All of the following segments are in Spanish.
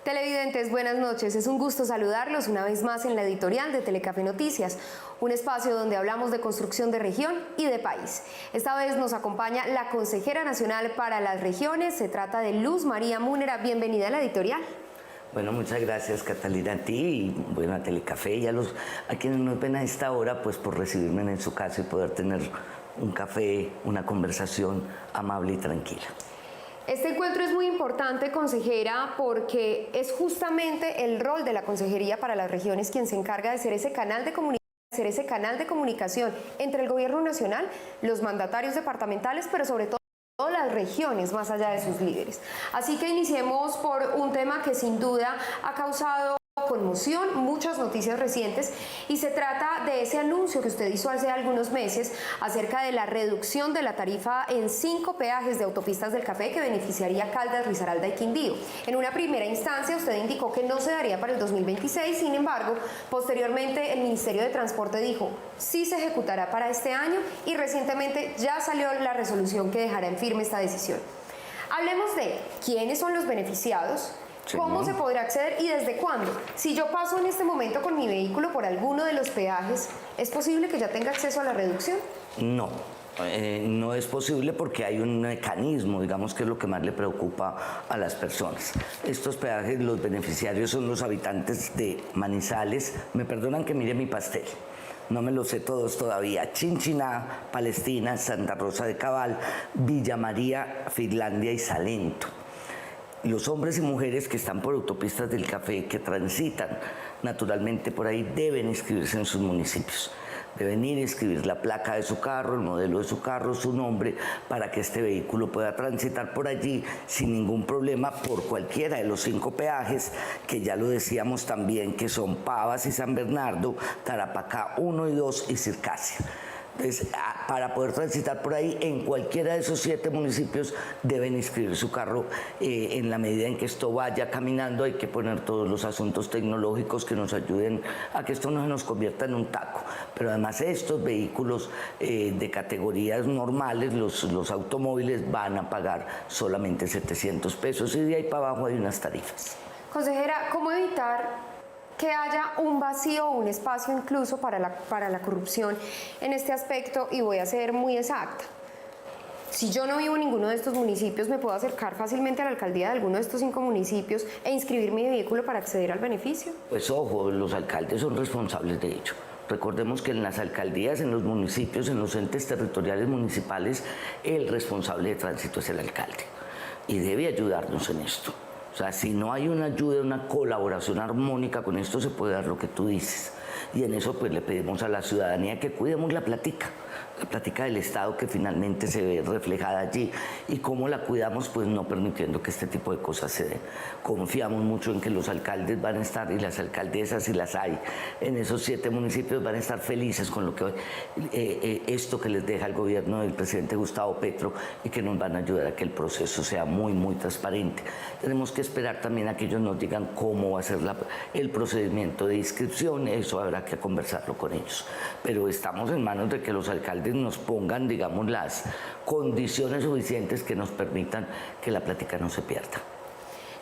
Televidentes, buenas noches. Es un gusto saludarlos una vez más en la editorial de Telecafé Noticias, un espacio donde hablamos de construcción de región y de país. Esta vez nos acompaña la consejera nacional para las regiones, se trata de Luz María Múnera. Bienvenida a la editorial. Bueno, muchas gracias, Catalina, a ti y bueno, a Telecafé y a quienes nos ven a esta hora, pues por recibirme en su casa y poder tener un café, una conversación amable y tranquila. Este encuentro es muy importante, consejera, porque es justamente el rol de la Consejería para las Regiones quien se encarga de ser ese canal de comunicación entre el Gobierno Nacional, los mandatarios departamentales, pero sobre todo las regiones más allá de sus líderes. Así que iniciemos por un tema que sin duda ha causado conmoción, muchas noticias recientes, y se trata de ese anuncio que usted hizo hace algunos meses acerca de la reducción de la tarifa en 5 peajes de autopistas del café que beneficiaría a Caldas, Risaralda y Quindío. En una primera instancia usted indicó que no se daría para el 2026, sin embargo, posteriormente el Ministerio de Transporte dijo sí se ejecutará para este año y recientemente ya salió la resolución que dejará en firme esta decisión. Hablemos de quiénes son los beneficiados, ¿cómo se podrá acceder y desde cuándo? Si yo paso en este momento con mi vehículo por alguno de los peajes, ¿es posible que ya tenga acceso a la reducción? No, no es posible porque hay un mecanismo, digamos que es lo que más le preocupa a las personas. Estos peajes, los beneficiarios son los habitantes de Manizales, me perdonan que mire mi pastel, no me los sé todos todavía, Chinchiná, Palestina, Santa Rosa de Cabal, Villa María, Finlandia y Salento. Los hombres y mujeres que están por autopistas del café, que transitan naturalmente por ahí, deben inscribirse en sus municipios. Deben ir a inscribir la placa de su carro, el modelo de su carro, su nombre, para que este vehículo pueda transitar por allí sin ningún problema por cualquiera de los 5 peajes, que ya lo decíamos también, que son Pavas y San Bernardo, Tarapacá 1 y 2 y Circasia. Entonces, para poder transitar por ahí, en cualquiera de esos 7 municipios deben inscribir su carro. En la medida en que esto vaya caminando, hay que poner todos los asuntos tecnológicos que nos ayuden a que esto no se nos convierta en un taco. Pero además estos vehículos de categorías normales, los automóviles, van a pagar solamente 700 pesos y de ahí para abajo hay unas tarifas. Consejera, ¿cómo evitar que haya un vacío o un espacio incluso para la corrupción en este aspecto? Y voy a ser muy exacta. Si yo no vivo en ninguno de estos municipios, ¿me puedo acercar fácilmente a la alcaldía de alguno de estos 5 municipios e inscribir mi vehículo para acceder al beneficio? Pues ojo, los alcaldes son responsables de ello. Recordemos que en las alcaldías, en los municipios, en los entes territoriales municipales, el responsable de tránsito es el alcalde y debe ayudarnos en esto. O sea, si no hay una ayuda, una colaboración armónica con esto, se puede dar lo que tú dices. Y en eso pues le pedimos a la ciudadanía que cuidemos la plática del Estado que finalmente se ve reflejada allí, y cómo la cuidamos, pues no permitiendo que este tipo de cosas se den. Confiamos mucho en que los alcaldes van a estar, y las alcaldesas, si las hay, en esos 7 municipios, van a estar felices con lo que esto que les deja el gobierno del presidente Gustavo Petro, y que nos van a ayudar a que el proceso sea muy, muy transparente. Tenemos que esperar también a que ellos nos digan cómo va a ser el procedimiento de inscripción, eso habrá que conversarlo con ellos. Pero estamos en manos de que los alcaldes nos pongan, digamos, las condiciones suficientes que nos permitan que la plática no se pierda.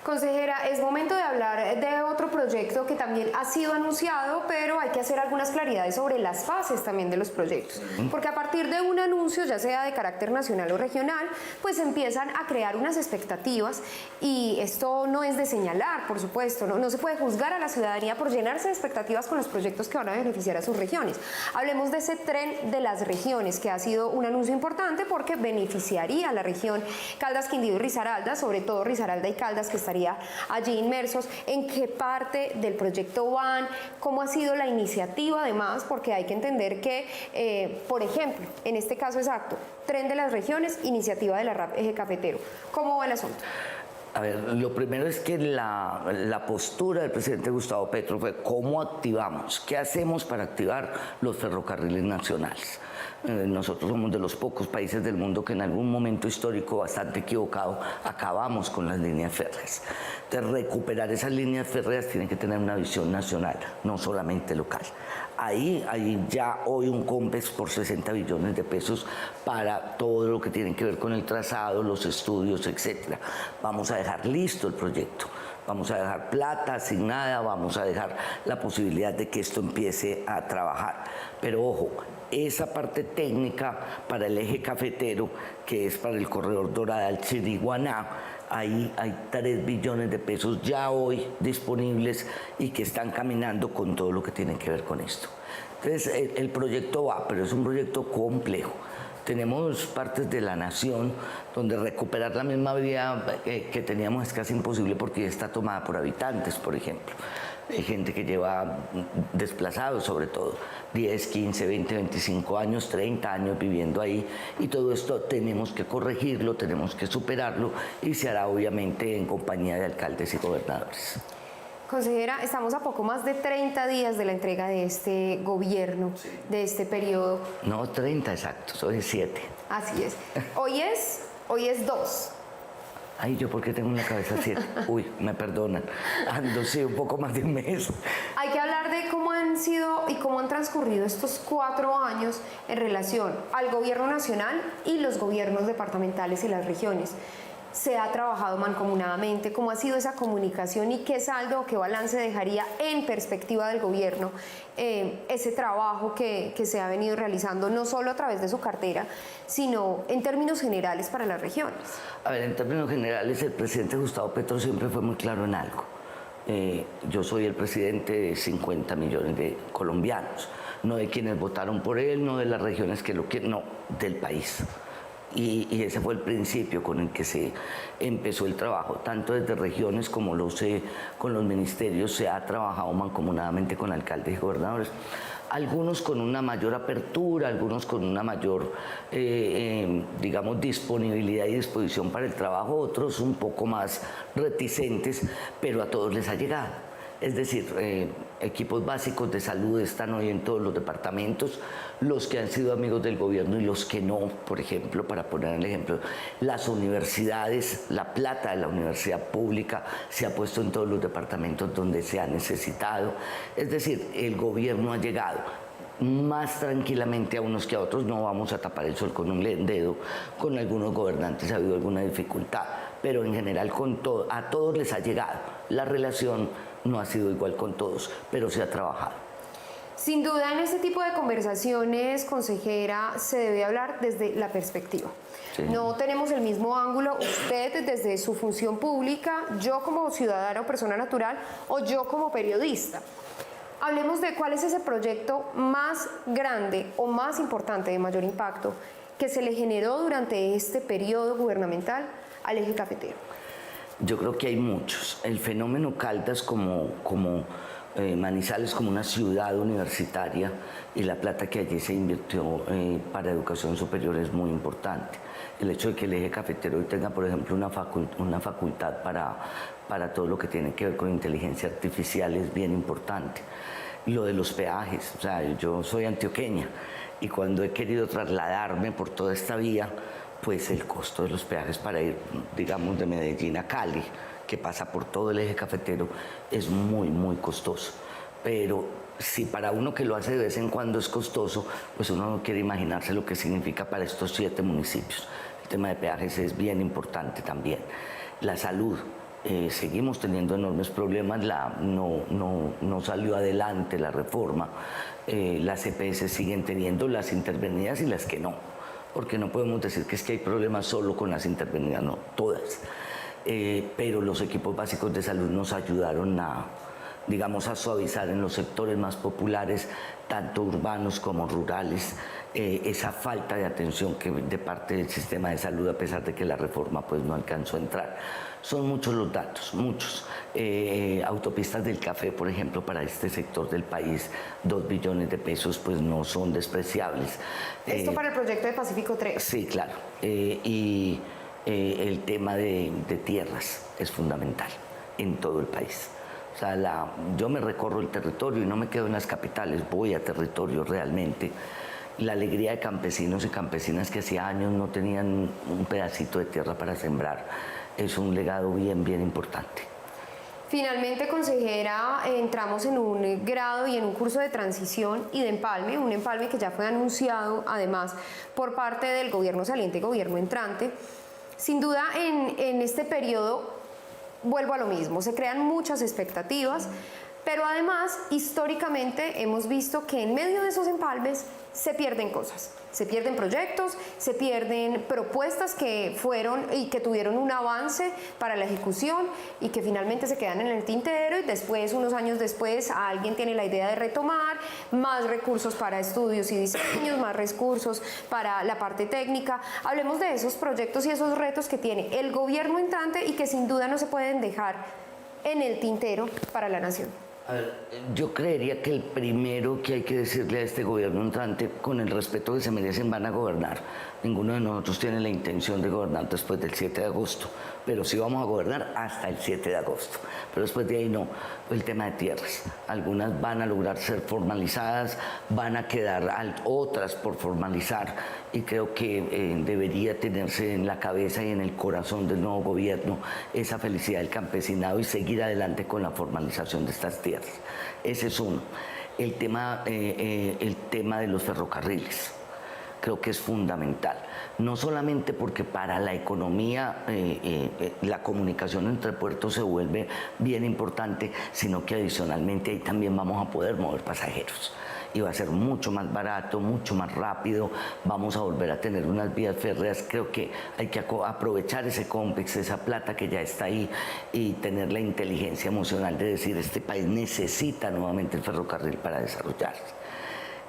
Consejera, es momento de hablar de otro proyecto que también ha sido anunciado, pero hay que hacer algunas claridades sobre las fases también de los proyectos, porque a partir de un anuncio, ya sea de carácter nacional o regional, pues empiezan a crear unas expectativas, y esto no es de señalar, por supuesto, no se puede juzgar a la ciudadanía por llenarse de expectativas con los proyectos que van a beneficiar a sus regiones. Hablemos de ese tren de las regiones, que ha sido un anuncio importante porque beneficiaría a la región Caldas, Quindío y Risaralda, sobre todo Risaralda y Caldas, que estaría allí inmersos. ¿En qué parte del proyecto van? ¿Cómo ha sido la iniciativa además? Porque hay que entender que, por ejemplo, en este caso exacto, Tren de las Regiones, iniciativa de la RAP Eje Cafetero. ¿Cómo va el asunto? A ver, lo primero es que la postura del presidente Gustavo Petro fue cómo activamos, qué hacemos para activar los ferrocarriles nacionales. Nosotros somos de los pocos países del mundo que en algún momento histórico bastante equivocado acabamos con las líneas férreas. De recuperar esas líneas férreas tiene que tener una visión nacional, no solamente local. Ahí hay ya hoy un COMPEX por 60 billones de pesos para todo lo que tiene que ver con el trazado, los estudios, etc. Vamos a dejar listo el proyecto. Vamos a dejar plata asignada, vamos a dejar la posibilidad de que esto empiece a trabajar. Pero ojo, esa parte técnica para el eje cafetero, que es para el corredor Dorada al Chiriguaná, ahí hay 3 billones de pesos ya hoy disponibles y que están caminando con todo lo que tiene que ver con esto. Entonces, el proyecto va, pero es un proyecto complejo. Tenemos partes de la nación donde recuperar la misma vía que teníamos es casi imposible porque ya está tomada por habitantes, por ejemplo. Hay gente que lleva desplazados, sobre todo, 10, 15, 20, 25 años, 30 años viviendo ahí, y todo esto tenemos que corregirlo, tenemos que superarlo, y se hará obviamente en compañía de alcaldes y gobernadores. Consejera, estamos a poco más de 30 días de la entrega de este gobierno, de este periodo. No, 30 exactos, hoy es 7. Así es. Hoy es 2. Ay, ¿yo por qué tengo en la cabeza 7? Uy, me perdonan. Ando, sí, un poco más de un mes. Hay que hablar de cómo han sido y cómo han transcurrido estos 4 años en relación al gobierno nacional y los gobiernos departamentales y las regiones. ¿Se ha trabajado mancomunadamente? ¿Cómo ha sido esa comunicación y qué saldo o qué balance dejaría en perspectiva del gobierno ese trabajo que se ha venido realizando no solo a través de su cartera, sino en términos generales para las regiones? A ver, en términos generales, el presidente Gustavo Petro siempre fue muy claro en algo. Yo soy el presidente de 50 millones de colombianos, no de quienes votaron por él, no de las regiones que lo quieren, no, del país. Y ese fue el principio con el que se empezó el trabajo, tanto desde regiones como con los ministerios se ha trabajado mancomunadamente con alcaldes y gobernadores. Algunos con una mayor apertura, algunos con una mayor, digamos, disponibilidad y disposición para el trabajo, otros un poco más reticentes, pero a todos les ha llegado. Es decir, equipos básicos de salud están hoy en todos los departamentos, los que han sido amigos del gobierno y los que no, por ejemplo, para poner el ejemplo, las universidades, la plata de la universidad pública se ha puesto en todos los departamentos donde se ha necesitado. Es decir, el gobierno ha llegado más tranquilamente a unos que a otros. No vamos a tapar el sol con un dedo. Con algunos gobernantes ha habido alguna dificultad, pero en general a todos les ha llegado. La relación no ha sido igual con todos, pero se ha trabajado. Sin duda, en este tipo de conversaciones, consejera, se debe hablar desde la perspectiva. Sí. No tenemos el mismo ángulo, usted desde su función pública, yo como ciudadana o persona natural, o yo como periodista. Hablemos de cuál es ese proyecto más grande o más importante, de mayor impacto, que se le generó durante este periodo gubernamental al eje cafetero. Yo creo que hay muchos. El fenómeno Caldas como Manizales como una ciudad universitaria y la plata que allí se invirtió para educación superior es muy importante. El hecho de que el eje cafetero hoy tenga, por ejemplo, una facultad para todo lo que tiene que ver con inteligencia artificial es bien importante. Lo de los peajes, o sea, yo soy antioqueña y cuando he querido trasladarme por toda esta vía, pues el costo de los peajes para ir, digamos, de Medellín a Cali, que pasa por todo el eje cafetero, es muy, muy costoso. Pero si para uno que lo hace de vez en cuando es costoso, pues uno no quiere imaginarse lo que significa para estos 7 municipios. El tema de peajes es bien importante también. La salud. Seguimos teniendo enormes problemas, no salió adelante la reforma, las EPS siguen teniendo las intervenidas y las que no, porque no podemos decir que es que hay problemas solo con las intervenidas, no, todas. Pero los equipos básicos de salud nos ayudaron a suavizar en los sectores más populares, tanto urbanos como rurales, esa falta de atención de parte del sistema de salud, a pesar de que la reforma pues no alcanzó a entrar. Son muchos los datos, muchos. Autopistas del café, por ejemplo, para este sector del país, 2 billones de pesos, pues no son despreciables. Esto para el proyecto de Pacífico 3. Sí, claro. El tema de tierras es fundamental en todo el país. O sea, yo me recorro el territorio y no me quedo en las capitales, voy a territorio realmente. La alegría de campesinos y campesinas que hacía años no tenían un pedacito de tierra para sembrar es un legado bien, bien importante. Finalmente, consejera, entramos en un grado y en un curso de transición y de empalme, un empalme que ya fue anunciado además por parte del gobierno saliente y gobierno entrante. Sin duda, en este periodo vuelvo a lo mismo, se crean muchas expectativas, pero además históricamente hemos visto que en medio de esos empalmes se pierden cosas, se pierden proyectos, se pierden propuestas que fueron y que tuvieron un avance para la ejecución y que finalmente se quedan en el tintero y después, unos años después, alguien tiene la idea de retomar, más recursos para estudios y diseños, más recursos para la parte técnica. Hablemos de esos proyectos y esos retos que tiene el gobierno entrante y que sin duda no se pueden dejar en el tintero para la nación. A ver, yo creería que el primero que hay que decirle a este gobierno entrante, con el respeto que se merecen, van a gobernar. Ninguno de nosotros tiene la intención de gobernar después del 7 de agosto, pero sí vamos a gobernar hasta el 7 de agosto. Pero después de ahí no, el tema de tierras. Algunas van a lograr ser formalizadas, van a quedar otras por formalizar y creo que debería tenerse en la cabeza y en el corazón del nuevo gobierno esa felicidad del campesinado y seguir adelante con la formalización de estas tierras. Ese es uno. El tema de los ferrocarriles. Creo que es fundamental, no solamente porque para la economía la comunicación entre puertos se vuelve bien importante, sino que adicionalmente ahí también vamos a poder mover pasajeros y va a ser mucho más barato, mucho más rápido, vamos a volver a tener unas vías férreas. Creo que hay que aprovechar ese COMPEX, esa plata que ya está ahí y tener la inteligencia emocional de decir este país necesita nuevamente el ferrocarril para desarrollarse.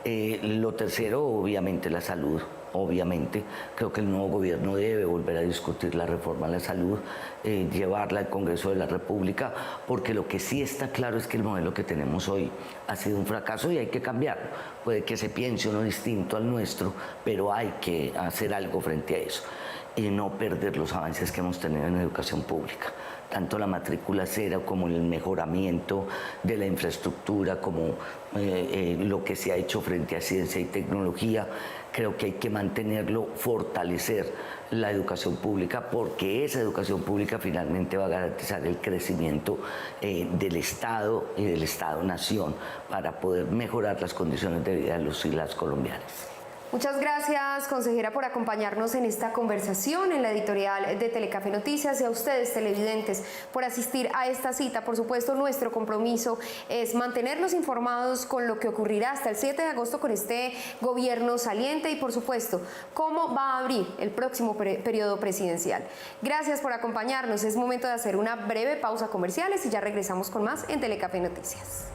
Lo tercero, obviamente, la salud. Obviamente, creo que el nuevo gobierno debe volver a discutir la reforma a la salud, llevarla al Congreso de la República, porque lo que sí está claro es que el modelo que tenemos hoy ha sido un fracaso y hay que cambiarlo. Puede que se piense uno distinto al nuestro, pero hay que hacer algo frente a eso y no perder los avances que hemos tenido en educación pública. Tanto la matrícula cero como el mejoramiento de la infraestructura, como lo que se ha hecho frente a ciencia y tecnología, creo que hay que mantenerlo, fortalecer la educación pública, porque esa educación pública finalmente va a garantizar el crecimiento del Estado y del Estado-nación para poder mejorar las condiciones de vida de los y las colombianas. Muchas gracias, consejera, por acompañarnos en esta conversación en la editorial de Telecafé Noticias y a ustedes, televidentes, por asistir a esta cita. Por supuesto, nuestro compromiso es mantenerlos informados con lo que ocurrirá hasta el 7 de agosto con este gobierno saliente y, por supuesto, cómo va a abrir el próximo periodo presidencial. Gracias por acompañarnos. Es momento de hacer una breve pausa comerciales y ya regresamos con más en Telecafé Noticias.